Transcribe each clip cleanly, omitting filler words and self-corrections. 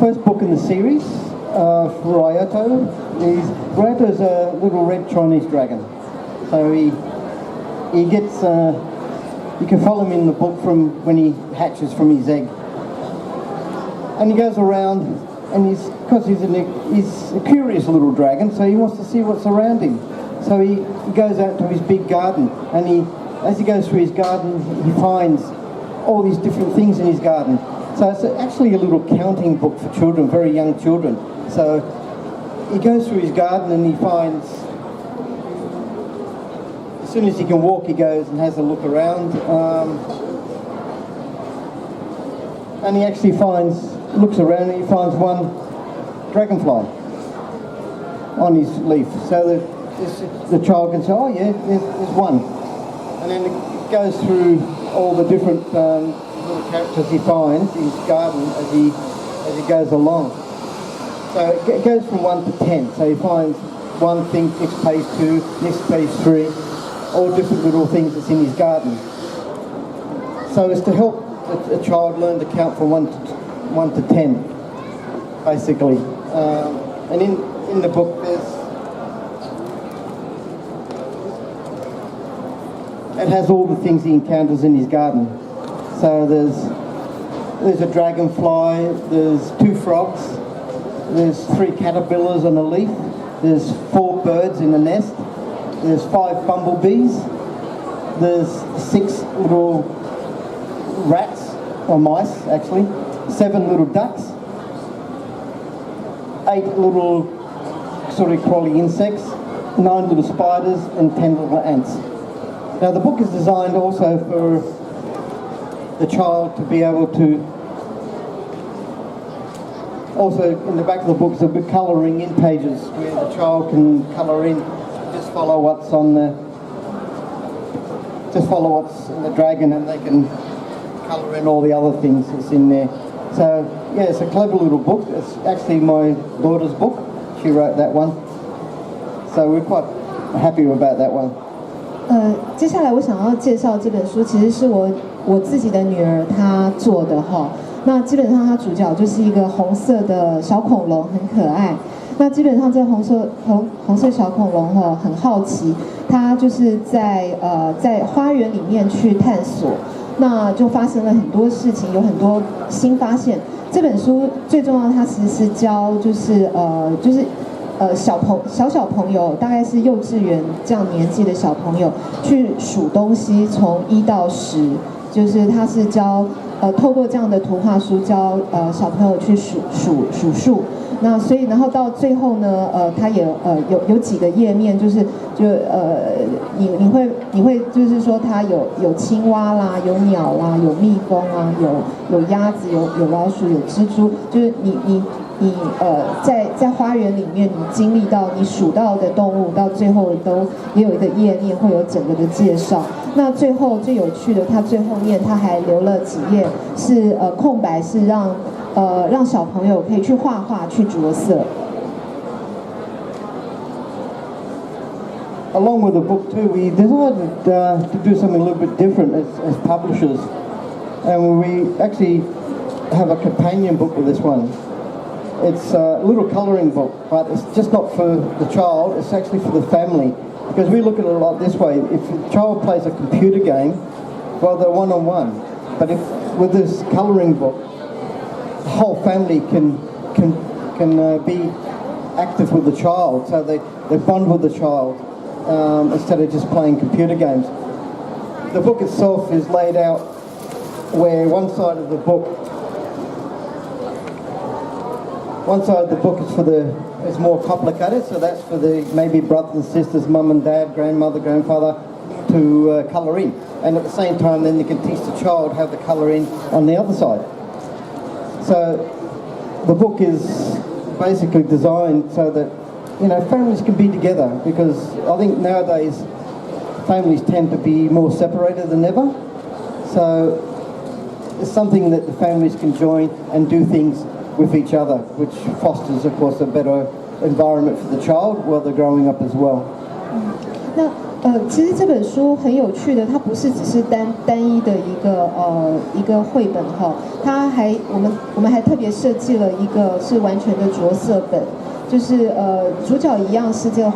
first book in the series for Ryoto. Ryoto's a little red Chinese dragon. So he gets, you can follow him in the book from when he hatches from his egg. And he goes around, and because he's a curious little dragon, so he wants to see what's around him. So he goes out to his big garden, and as he goes through his garden, he finds all these different things in his garden. So it's actually a little counting book for children, very young children. So he goes through his garden and he finds, as soon as he can walk, he goes and has a look around. And he actually looks around and he finds one dragonfly on his leaf. So the child can say, oh yeah, there's one. And then it goes through all the different little characters he finds in his garden as he goes along. So it goes from 1 to 10. So he finds one thing, next page 2, next page 3, all different little things that's in his garden. So it's to help a child learn to count from 1 to 10, basically. And in the book it has all the things he encounters in his garden. So there's a dragonfly, there's 2 frogs, there's 3 caterpillars on a leaf, there's 4 birds in a nest, there's 5 bumblebees, there's 6 little rats, or mice actually, 7 little ducks, 8 little sort of crawly insects, 9 little spiders, and 10 little ants. Now the book is designed also for the child to be able to, also in the back of the book there'll be colouring in pages where the child can colour in, just follow what's in the dragon, and they can colour in all the other things that's in there. So yeah, it's a clever little book. It's actually my daughter's book. She wrote that one. So we're quite happy about that one. 接下来我想要介绍这本书，其实是我自己的女儿她做的哈。那基本上它主角就是一个红色的小恐龙，很可爱。那基本上这红色小恐龙哈，很好奇，它就是在花园里面去探索，那就发生了很多事情，有很多新发现。这本书最重要，它其实是教小朋友，大概是幼稚园这样年纪的小朋友去数东西，从1到10，就是他是教透过这样的图画书教小朋友去数数。那所以然后到最后呢，它也有几个页面，你会就是说它有青蛙啦，有鸟啦，有蜜蜂啊，有鸭子，有老鼠，有蜘蛛，就是你在花园里面，你经历到你数到的动物，到最后都也有一个页面，会有整个的介绍。那最后最有趣的，它最后面它还留了几页是空白，是让小朋友可以去画画，去着色。Along with the book too, we decided to do something a little bit different as publishers, and we actually have a companion book with this one. It's a little colouring book, but it's just not for the child, it's actually for the family. Because we look at it a lot this way, if a child plays a computer game, well, they're one-on-one. But if with this colouring book, the whole family can be active with the child, so they bond with the child instead of just playing computer games. The book itself is laid out where one side of the book is more complicated, so that's for the maybe brothers and sisters, mum and dad, grandmother, grandfather to colour in. And at the same time then you can teach the child how to colour in on the other side. So the book is basically designed so that families can be together, because I think nowadays families tend to be more separated than ever. So it's something that the families can join and do things with each other, which fosters, of course, a better environment for the child while they're growing up as well. 那其实这本书很有趣的，它不是只是单一的一个绘本哈，我们还特别设计了一个是完全的着色本，就是主角一样是这个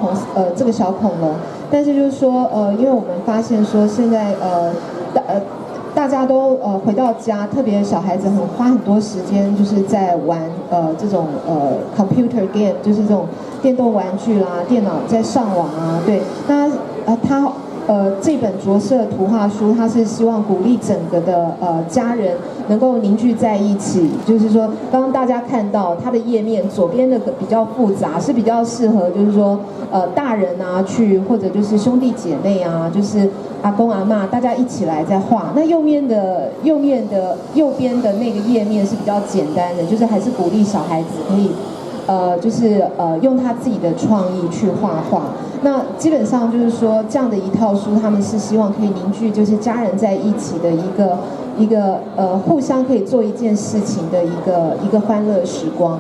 这个小恐龙，但是就是说因为我们发现说现在大家都回到家，特别小孩子花很多时间就是在玩这种computer game， 就是这种电动玩具啦，电脑在上网啊，对，那他这本着色图画书，他是希望鼓励整个的家人能够凝聚在一起。就是说，刚刚大家看到它的页面，左边的比较复杂，是比较适合就是说大人啊去，或者就是兄弟姐妹啊，就是阿公阿嬷大家一起来在画。那右边的那个页面是比较简单的，就是还是鼓励小孩子可以。就是用他自己的创意去画画。那基本上就是说，这样的一套书，他们是希望可以凝聚，就是家人在一起的一个互相可以做一件事情的一个欢乐时光。